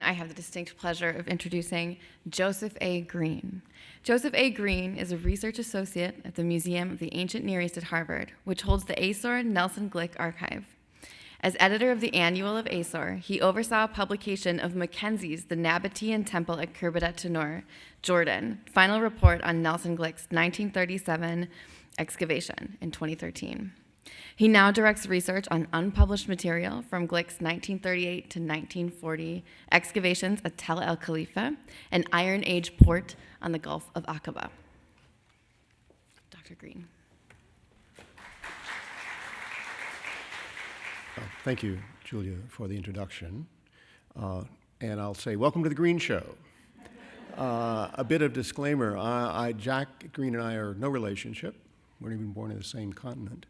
I have the distinct pleasure of introducing Joseph A. Greene. Joseph A. Greene is a research associate at the Museum of the Ancient Near East at Harvard, which holds the Asor Nelson Glick Archive. As editor of the Annual of Asor, he oversaw publication of Mackenzie's The Nabataean Temple at Khirbat Tanur, Jordan, final report on Nelson Glick's 1937 excavation in 2013. He now directs research on unpublished material from Glick's 1938 to 1940 excavations at Tel El Khalifa, an Iron Age port on the Gulf of Aqaba. Dr. Greene. Thank you, Julia, for the introduction. And I'll say, welcome to the Greene Show. A bit of disclaimer, Jack Greene and I are no relationship. We weren't even born in the same continent.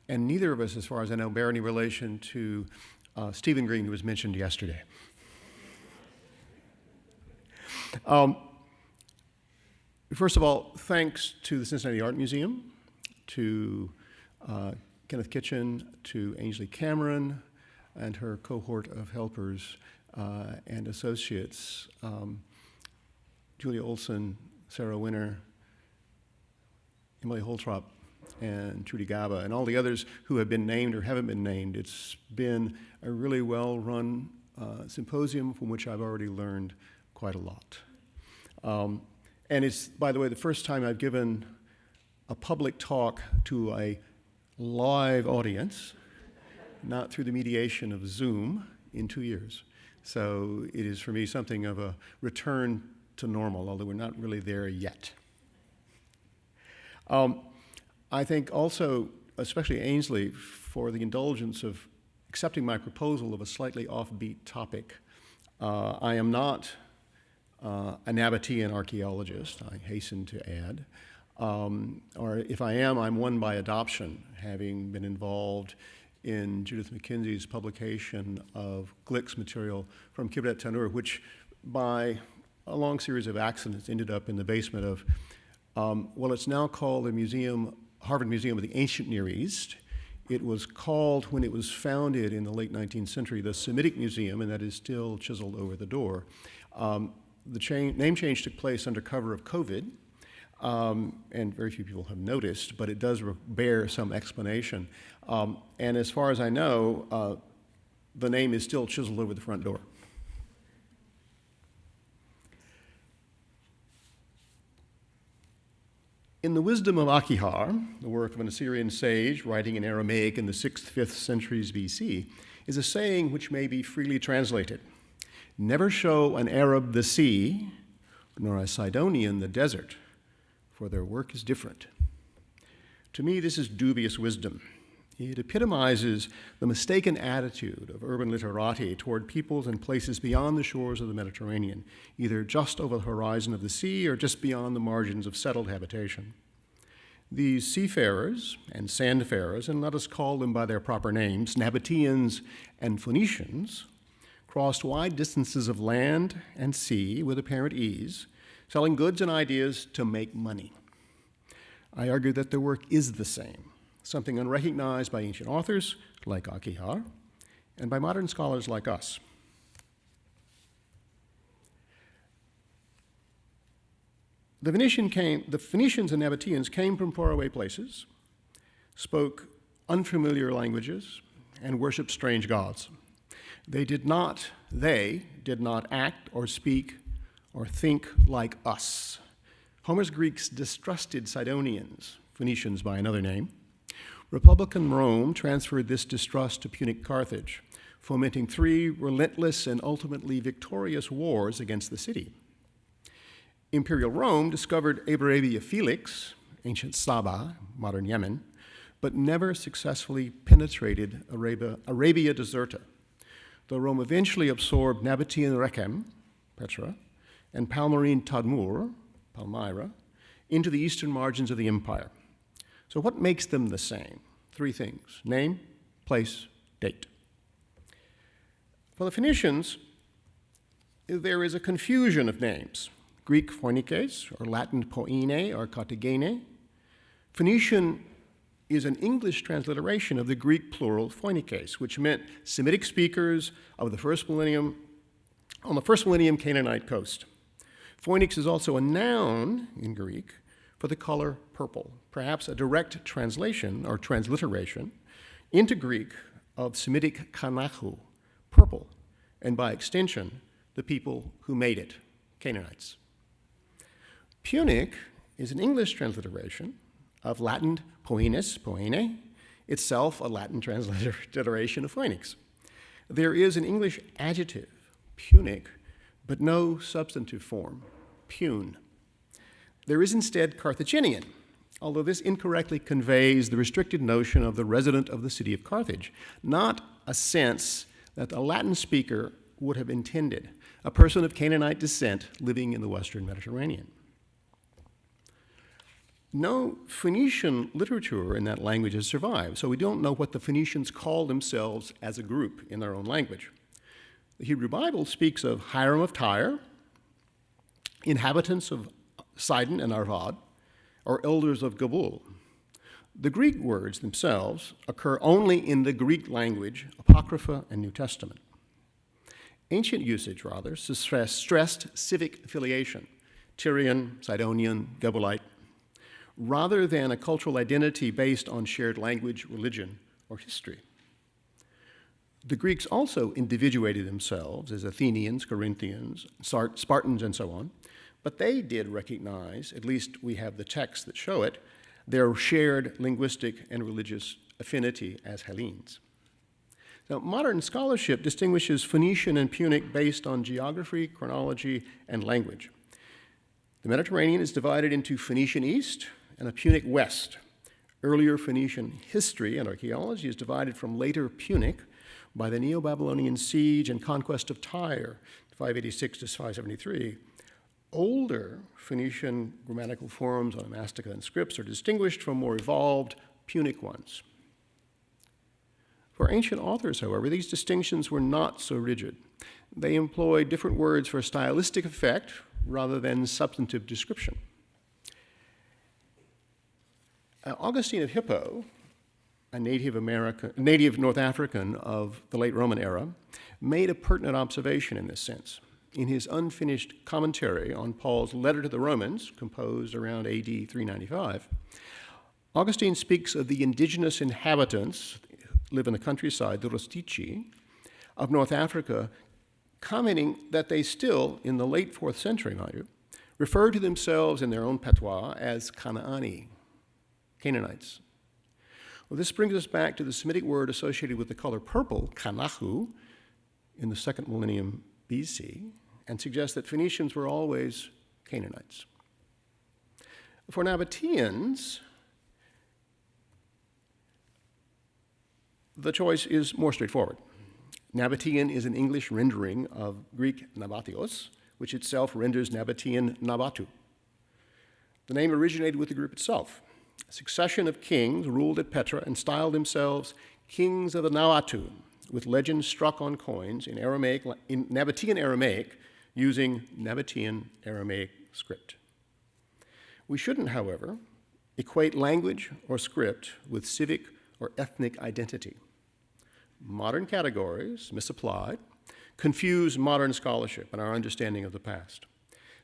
And neither of us, as far as I know, bear any relation to Stephen Greene, who was mentioned yesterday. First of all, thanks to the Cincinnati Art Museum, to Kenneth Kitchen, to Ainsley Cameron, and her cohort of helpers and associates, Julia Olson, Sarah Winner, Emily Holtrop, and Trudy Gaba, and all the others who have been named or haven't been named. It's been a really well-run symposium from which I've already learned quite a lot. And it's, by the way, the first time I've given a public talk to a live audience, not through the mediation of Zoom, in 2 years. So it is, for me, something of a return to normal, although we're not really there yet. I think also, especially Ainsley, for the indulgence of accepting my proposal of a slightly offbeat topic. I am not a Nabataean archaeologist, I hasten to add. Or if I am, I'm one by adoption, having been involved in Judith McKenzie's publication of Glick's material from Khirbat Tanur, which by a long series of accidents ended up in the basement of, well, it's now called the museum, Harvard Museum of the Ancient Near East. It was called, when it was founded in the late 19th century, the Semitic Museum, and that is still chiseled over the door. The name change took place under cover of COVID, and very few people have noticed, but it does bear some explanation. And as far as I know, the name is still chiseled over the front door. In the Wisdom of Aqihar, the work of an Assyrian sage writing in Aramaic in the 6th, 5th centuries BC, is a saying which may be freely translated. Never show an Arab the sea, nor a Sidonian the desert, for their work is different. To me, this is dubious wisdom. It epitomizes the mistaken attitude of urban literati toward peoples and places beyond the shores of the Mediterranean, either just over the horizon of the sea or just beyond the margins of settled habitation. These seafarers and sandfarers, and let us call them by their proper names, Nabataeans and Phoenicians, crossed wide distances of land and sea with apparent ease, selling goods and ideas to make money. I argue that their work is the same, something unrecognized by ancient authors like Aqihar and by modern scholars like us. The Phoenicians and Nabataeans came from faraway places, spoke unfamiliar languages, and worshiped strange gods. They did not act or speak or think like us. Homer's Greeks distrusted Sidonians, Phoenicians by another name. Republican Rome transferred this distrust to Punic Carthage, fomenting 3 relentless and ultimately victorious wars against the city. Imperial Rome discovered Arabia Felix, ancient Saba, modern Yemen, but never successfully penetrated Arabia Deserta, though Rome eventually absorbed Nabataean Rechem, Petra, and Palmyrene Tadmur, Palmyra, into the eastern margins of the empire. So what makes them the same? 3 things: name, place, date. For the Phoenicians, there is a confusion of names. Greek Phoenikes, or Latin Poene, or Cartagene. Phoenician is an English transliteration of the Greek plural Phoenikes, which meant Semitic speakers of the first millennium on the first millennium Canaanite coast. Phoenix is also a noun in Greek for the color purple, perhaps a direct translation or transliteration into Greek of Semitic kanahu, purple, and by extension, the people who made it, Canaanites. Punic is an English transliteration of Latin poenis, poene, itself a Latin transliteration of Phoenix. There is an English adjective, punic, but no substantive form, pune. There is instead Carthaginian, although this incorrectly conveys the restricted notion of the resident of the city of Carthage, not a sense that the Latin speaker would have intended, a person of Canaanite descent living in the Western Mediterranean. No Phoenician literature in that language has survived, so we don't know what the Phoenicians called themselves as a group in their own language. The Hebrew Bible speaks of Hiram of Tyre, inhabitants of Sidon and Arvad, or elders of Gabul. The Greek words themselves occur only in the Greek language, Apocrypha and New Testament. Ancient usage, rather, stressed civic affiliation, Tyrian, Sidonian, Gabulite, rather than a cultural identity based on shared language, religion, or history. The Greeks also individuated themselves as Athenians, Corinthians, Spartans, and so on, but they did recognize, at least we have the texts that show it, their shared linguistic and religious affinity as Hellenes. Now, modern scholarship distinguishes Phoenician and Punic based on geography, chronology, and language. The Mediterranean is divided into Phoenician East and a Punic West. Earlier Phoenician history and archaeology is divided from later Punic by the Neo-Babylonian siege and conquest of Tyre, 586 to 573. Older Phoenician grammatical forms, onomastica, and scripts are distinguished from more evolved Punic ones. For ancient authors, however, these distinctions were not so rigid. They employed different words for stylistic effect rather than substantive description. Augustine of Hippo, a native North African of the late Roman era, made a pertinent observation in this sense. In his unfinished commentary on Paul's letter to the Romans, composed around AD 395, Augustine speaks of the indigenous inhabitants who live in the countryside, the Rostici, of North Africa, commenting that they still, in the late 4th century, mind you, refer to themselves in their own patois as Canaani, Canaanites. Well, this brings us back to the Semitic word associated with the color purple, kanahu, in the 2nd millennium BC, and suggests that Phoenicians were always Canaanites. For Nabataeans, the choice is more straightforward. Nabataean is an English rendering of Greek Nabateos, which itself renders Nabataean Nabatu. The name originated with the group itself. A succession of kings ruled at Petra and styled themselves kings of the Nabatu, with legends struck on coins in Nabataean Aramaic, using Nabataean Aramaic script. We shouldn't, however, equate language or script with civic or ethnic identity. Modern categories, misapplied, confuse modern scholarship and our understanding of the past.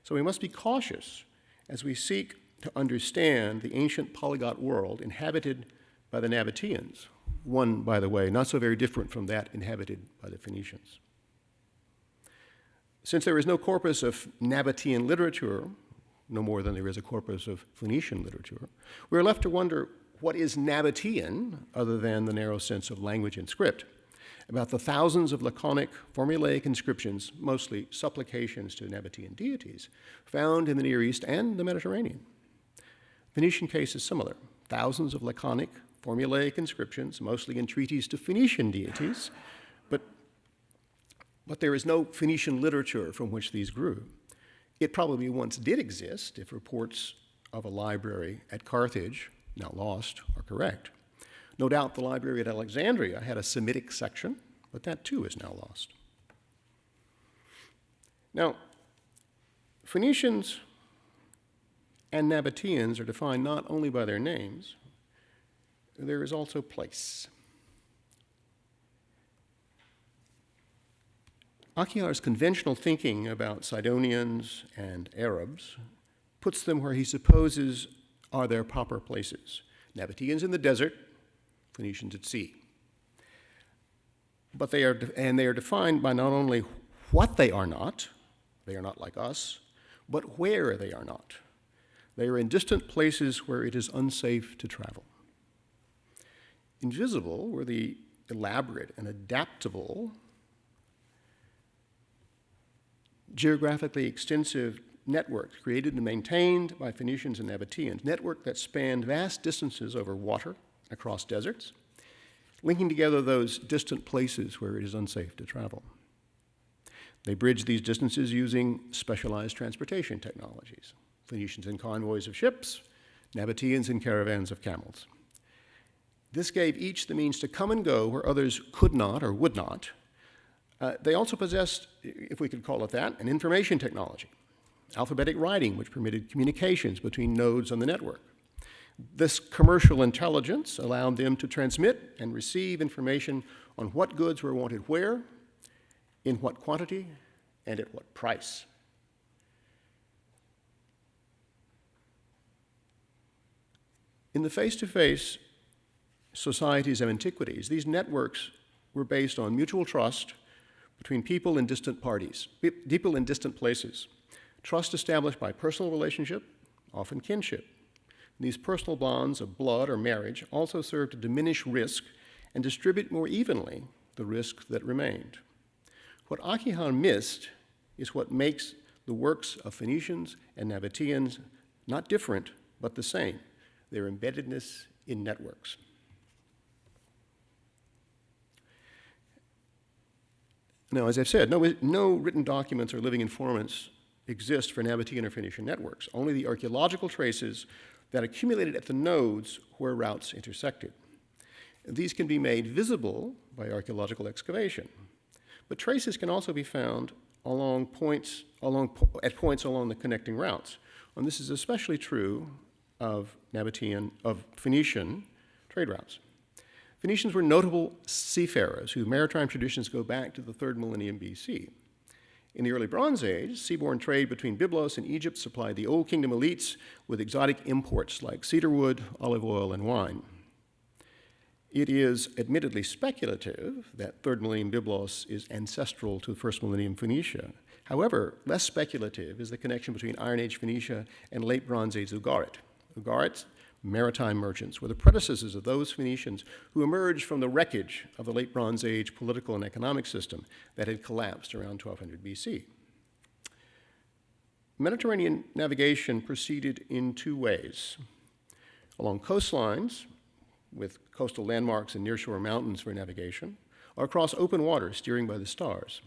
So we must be cautious as we seek to understand the ancient polyglot world inhabited by the Nabataeans, one, by the way, not so very different from that inhabited by the Phoenicians. Since there is no corpus of Nabataean literature, no more than there is a corpus of Phoenician literature, we're left to wonder what is Nabataean, other than the narrow sense of language and script, about the thousands of laconic, formulaic inscriptions, mostly supplications to Nabataean deities, found in the Near East and the Mediterranean. The Phoenician case is similar. Thousands of laconic, formulaic inscriptions, mostly entreaties to Phoenician deities, but there is no Phoenician literature from which these grew. It probably once did exist if reports of a library at Carthage, now lost, are correct. No doubt the library at Alexandria had a Semitic section, but that too is now lost. Now, Phoenicians and Nabataeans are defined not only by their names, there is also place. Aqihar's conventional thinking about Sidonians and Arabs puts them where he supposes are their proper places. Nabataeans in the desert, Phoenicians at sea. But they are defined by not only what they are not like us, but where they are not. They are in distant places where it is unsafe to travel. Invisible were the elaborate and adaptable, geographically extensive networks created and maintained by Phoenicians and Nabataeans, network that spanned vast distances over water across deserts, linking together those distant places where it is unsafe to travel. They bridged these distances using specialized transportation technologies. Phoenicians in convoys of ships, Nabataeans in caravans of camels. This gave each the means to come and go where others could not or would not. They also possessed, if we could call it that, an information technology, alphabetic writing, which permitted communications between nodes on the network. This commercial intelligence allowed them to transmit and receive information on what goods were wanted where, in what quantity, and at what price. In the face-to-face societies of antiquities, these networks were based on mutual trust between people in distant places. Trust established by personal relationship, often kinship. These personal bonds of blood or marriage also served to diminish risk and distribute more evenly the risk that remained. What Aqihar missed is what makes the works of Phoenicians and Nabataeans not different, but the same, their embeddedness in networks. Now, as I've said, no written documents or living informants exist for Nabataean or Phoenician networks, only the archaeological traces that accumulated at the nodes where routes intersected. These can be made visible by archaeological excavation, but traces can also be found at points along the connecting routes. And this is especially true of Phoenician trade routes. Phoenicians were notable seafarers whose maritime traditions go back to the 3rd millennium BC. In the early Bronze Age, seaborne trade between Byblos and Egypt supplied the Old Kingdom elites with exotic imports like cedarwood, olive oil, and wine. It is admittedly speculative that 3rd millennium Byblos is ancestral to 1st millennium Phoenicia. However, less speculative is the connection between Iron Age Phoenicia and late Bronze Age Ugarit. Ugarit, maritime merchants, were the predecessors of those Phoenicians who emerged from the wreckage of the late Bronze Age political and economic system that had collapsed around 1200 BC. Mediterranean navigation proceeded in two ways: along coastlines, with coastal landmarks and nearshore mountains for navigation, or across open water, steering by the stars.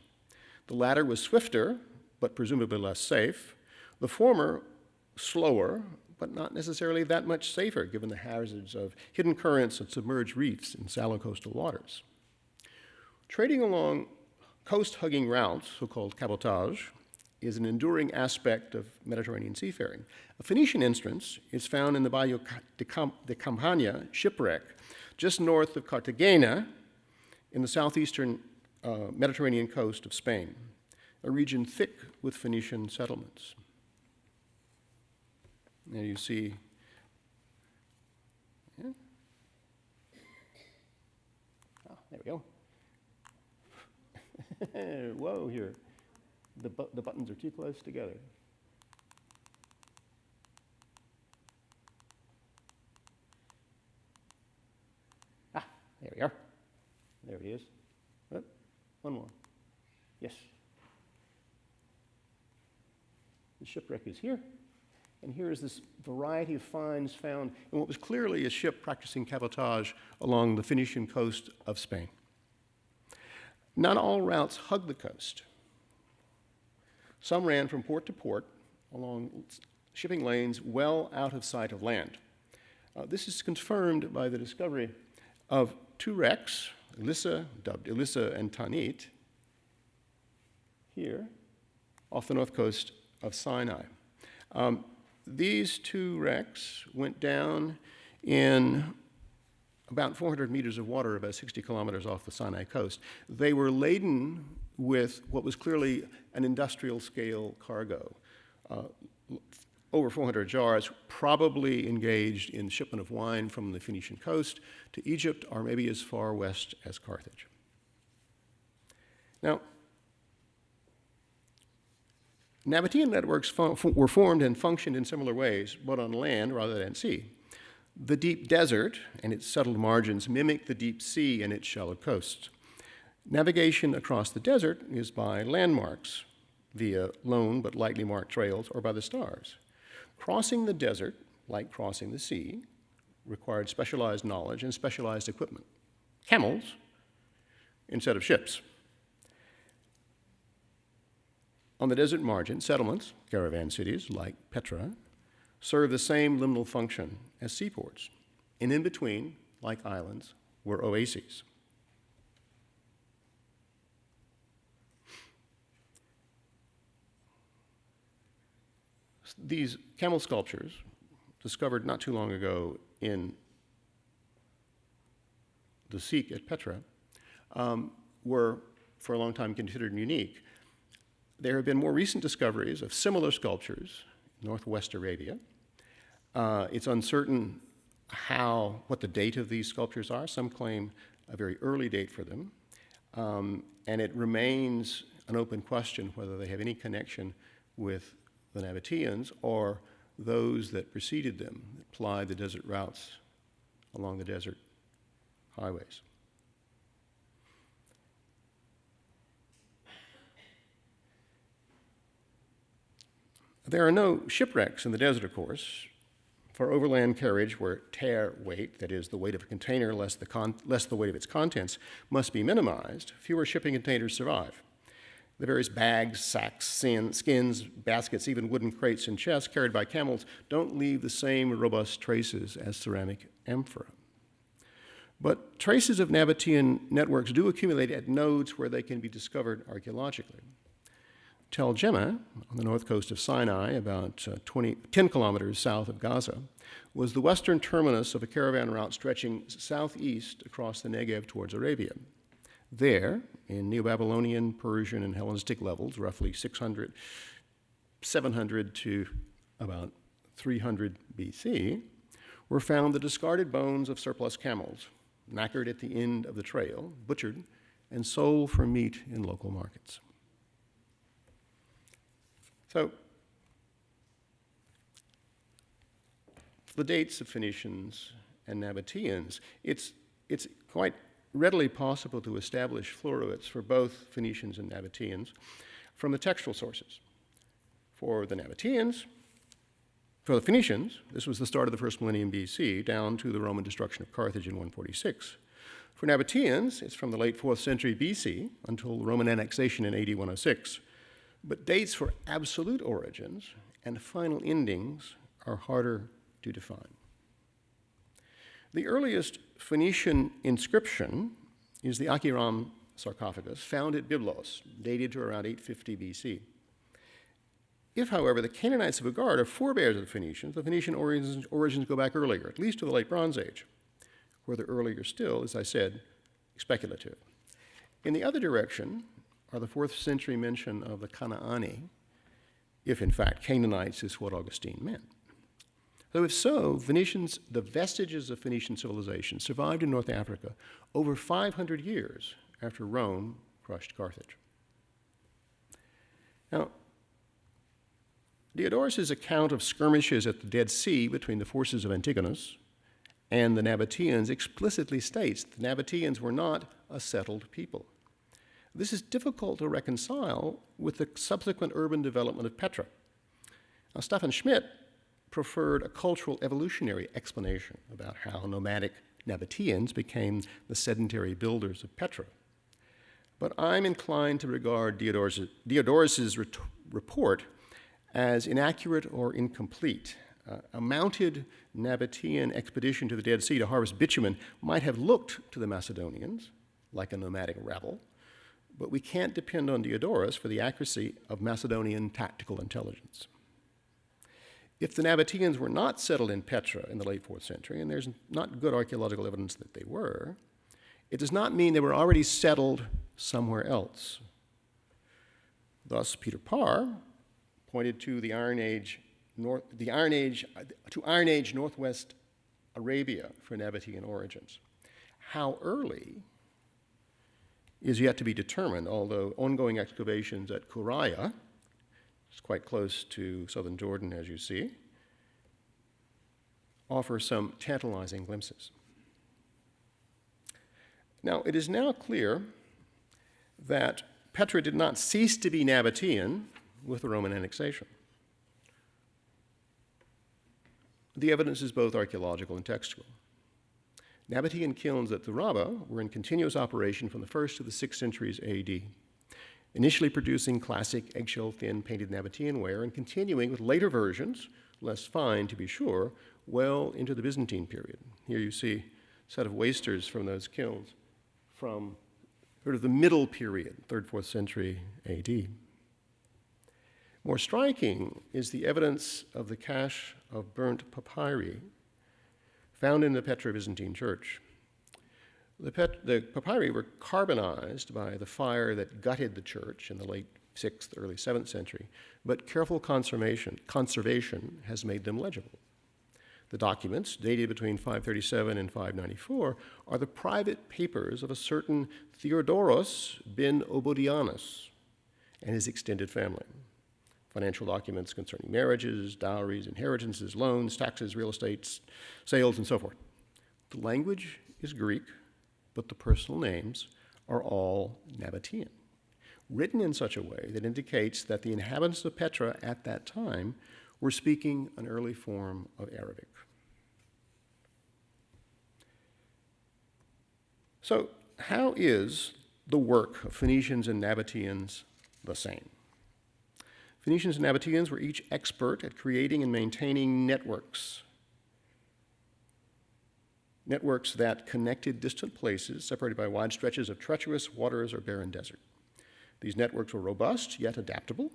The latter was swifter, but presumably less safe. The former, slower, but not necessarily that much safer, given the hazards of hidden currents and submerged reefs in shallow coastal waters. Trading along coast-hugging routes, so-called cabotage, is an enduring aspect of Mediterranean seafaring. A Phoenician instance is found in the Bayo de Campania shipwreck, just north of Cartagena, in the southeastern Mediterranean coast of Spain, a region thick with Phoenician settlements. There you see, yeah. Oh, there we go. Whoa, here. The buttons are too close together. Ah, there we are. There he is. Oh, one more. Yes. The shipwreck is here. And here is this variety of finds found in what was clearly a ship practicing cabotage along the Phoenician coast of Spain. Not all routes hug the coast. Some ran from port to port along shipping lanes well out of sight of land. This is confirmed by the discovery of two wrecks, Elissa, dubbed Elissa and Tanit, here off the north coast of Sinai. These two wrecks went down in about 400 meters of water about 60 kilometers off the Sinai coast. They were laden with what was clearly an industrial scale cargo. Over 400 jars, probably engaged in shipment of wine from the Phoenician coast to Egypt, or maybe as far west as Carthage. Now, Nabataean networks were formed and functioned in similar ways, but on land rather than sea. The deep desert and its settled margins mimic the deep sea and its shallow coasts. Navigation across the desert is by landmarks, via lone but lightly marked trails, or by the stars. Crossing the desert, like crossing the sea, required specialized knowledge and specialized equipment. Camels instead of ships. On the desert margin, settlements, caravan cities like Petra, serve the same liminal function as seaports. And in between, like islands, were oases. These camel sculptures, discovered not too long ago in the Sikh at Petra, were for a long time considered unique. There have been more recent discoveries of similar sculptures in northwest Arabia. It's uncertain what the date of these sculptures are. Some claim a very early date for them. And it remains an open question whether they have any connection with the Nabataeans or those that preceded them, that plied the desert routes along the desert highways. There are no shipwrecks in the desert, of course. For overland carriage, where tare weight, that is, the weight of a container less the weight of its contents, must be minimized, fewer shipping containers survive. The various bags, sacks, skins, baskets, even wooden crates and chests carried by camels don't leave the same robust traces as ceramic amphora. But traces of Nabataean networks do accumulate at nodes where they can be discovered archaeologically. Tel Jemmeh, on the north coast of Sinai, about 10 kilometers south of Gaza, was the western terminus of a caravan route stretching southeast across the Negev towards Arabia. There, in Neo-Babylonian, Persian, and Hellenistic levels, roughly 700 to about 300 BC, were found the discarded bones of surplus camels, knackered at the end of the trail, butchered, and sold for meat in local markets. So, for the dates of Phoenicians and Nabataeans, it's quite readily possible to establish fluorits for both Phoenicians and Nabataeans from the textual sources. For the Phoenicians, this was the start of the first millennium BC, down to the Roman destruction of Carthage in 146. For Nabataeans, it's from the late 4th century BC until Roman annexation in AD 106. But dates for absolute origins and final endings are harder to define. The earliest Phoenician inscription is the Akiram Sarcophagus, found at Byblos, dated to around 850 BC. If, however, the Canaanites of Ugard are forebears of the Phoenician origins go back earlier, at least to the late Bronze Age, where the earlier still, as I said, speculative. In the other direction are the 4th century mention of the Canaani, if in fact Canaanites is what Augustine meant. So if so, the vestiges of Phoenician civilization survived in North Africa over 500 years after Rome crushed Carthage. Now, Diodorus' account of skirmishes at the Dead Sea between the forces of Antigonus and the Nabataeans explicitly states the Nabataeans were not a settled people. This is difficult to reconcile with the subsequent urban development of Petra. Now, Stefan Schmidt preferred a cultural evolutionary explanation about how nomadic Nabataeans became the sedentary builders of Petra. But I'm inclined to regard Diodorus' report as inaccurate or incomplete. A mounted Nabataean expedition to the Dead Sea to harvest bitumen might have looked to the Macedonians like a nomadic rabble, but we can't depend on Diodorus for the accuracy of Macedonian tactical intelligence. If the Nabataeans were not settled in Petra in the late 4th century, and there's not good archaeological evidence that they were, it does not mean they were already settled somewhere else. Thus, Peter Parr pointed to the Iron Age Northwest Arabia for Nabataean origins. How early is yet to be determined, although ongoing excavations at Kuraya, it's quite close to southern Jordan, as you see, offer some tantalizing glimpses. Now, it is now clear that Petra did not cease to be Nabataean with the Roman annexation. The evidence is both archaeological and textual. Nabataean kilns at Thuraba were in continuous operation from the 1st to the 6th centuries AD, initially producing classic eggshell-thin painted Nabataean ware and continuing with later versions, less fine to be sure, well into the Byzantine period. Here you see a set of wasters from those kilns from sort of the middle period, 3rd, 4th century AD. More striking is the evidence of the cache of burnt papyri found in the Petra Byzantine church. The papyri were carbonized by the fire that gutted the church in the late 6th, early 7th century, but careful conservation has made them legible. The documents, dated between 537 and 594, are the private papers of a certain Theodoros bin Obodianus and his extended family. Financial documents concerning marriages, dowries, inheritances, loans, taxes, real estate, sales, and so forth. The language is Greek, but the personal names are all Nabataean, written in such a way that indicates that the inhabitants of Petra at that time were speaking an early form of Arabic. So, how is the work of Phoenicians and Nabataeans the same? Phoenicians and Nabataeans were each expert at creating and maintaining networks that connected distant places separated by wide stretches of treacherous waters or barren desert. These networks were robust yet adaptable,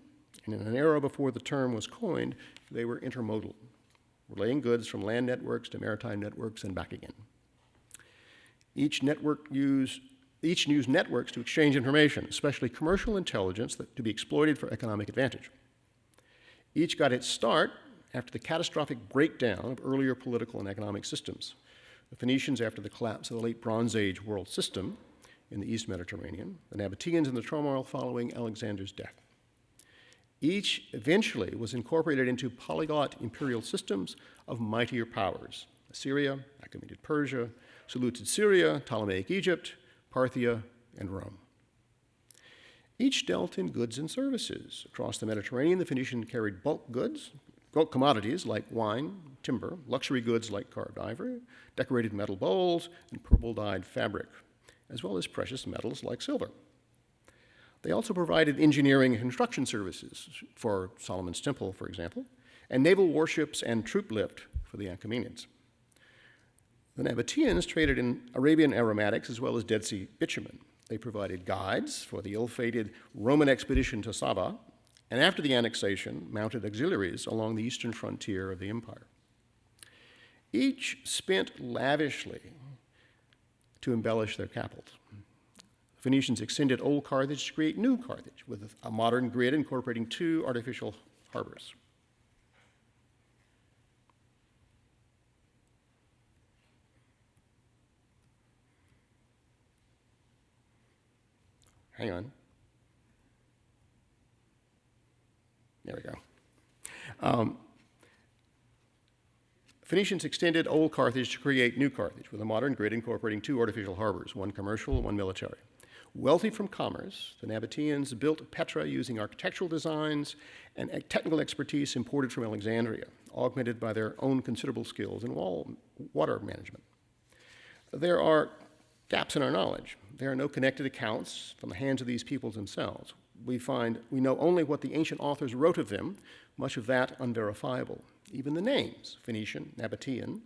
and in an era before the term was coined, they were intermodal, relaying goods from land networks to maritime networks and back again. Each used networks to exchange information, especially commercial intelligence to be exploited for economic advantage. Each got its start after the catastrophic breakdown of earlier political and economic systems. The Phoenicians after the collapse of the late Bronze Age world system in the East Mediterranean, the Nabataeans in the turmoil following Alexander's death. Each eventually was incorporated into polyglot imperial systems of mightier powers: Assyria, Achaemenid Persia, Seleucid Syria, Ptolemaic Egypt, Parthia, and Rome. Each dealt in goods and services. Across the Mediterranean, the Phoenician carried bulk commodities like wine, timber, luxury goods like carved ivory, decorated metal bowls, and purple-dyed fabric, as well as precious metals like silver. They also provided engineering and construction services for Solomon's Temple, for example, and naval warships and troop lift for the Achaemenids. The Nabataeans traded in Arabian aromatics as well as Dead Sea bitumen. They provided guides for the ill-fated Roman expedition to Saba, and after the annexation, mounted auxiliaries along the eastern frontier of the empire. Each spent lavishly to embellish their capitals. The Phoenicians extended old Carthage to create new Carthage with a modern grid incorporating 2 artificial harbors. Hang on. There we go. Phoenicians extended old Carthage to create new Carthage with a modern grid incorporating 2 artificial harbors, one commercial, one military. Wealthy from commerce, the Nabataeans built Petra using architectural designs and technical expertise imported from Alexandria, augmented by their own considerable skills in water management. There are gaps in our knowledge. There are no connected accounts from the hands of these peoples themselves. We know only what the ancient authors wrote of them, much of that unverifiable. Even the names, Phoenician, Nabataean,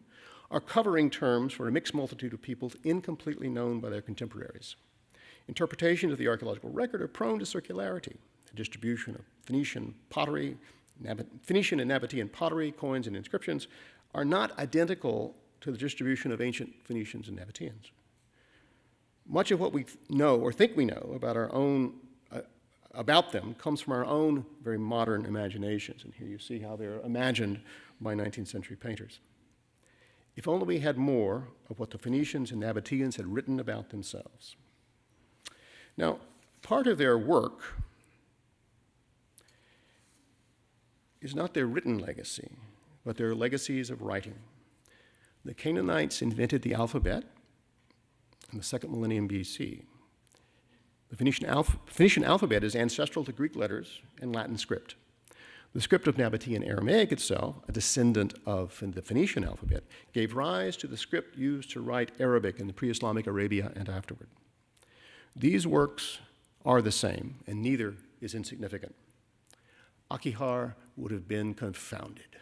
are covering terms for a mixed multitude of peoples incompletely known by their contemporaries. Interpretations of the archaeological record are prone to circularity. The distribution of Phoenician pottery Phoenician and Nabataean pottery, coins, and inscriptions are not identical to the distribution of ancient Phoenicians and Nabataeans. Much of what we know or think we know about them comes from our own very modern imaginations. And here you see how they're imagined by 19th century painters. If only we had more of what the Phoenicians and Nabataeans had written about themselves. Now, part of their work is not their written legacy, but their legacies of writing. The Canaanites invented the alphabet in the 2nd millennium BC. The Phoenician alphabet is ancestral to Greek letters and Latin script. The script of Nabataean Aramaic itself, a descendant of the Phoenician alphabet, gave rise to the script used to write Arabic in the pre-Islamic Arabia and afterward. These works are the same, and neither is insignificant. Aqihar would have been confounded.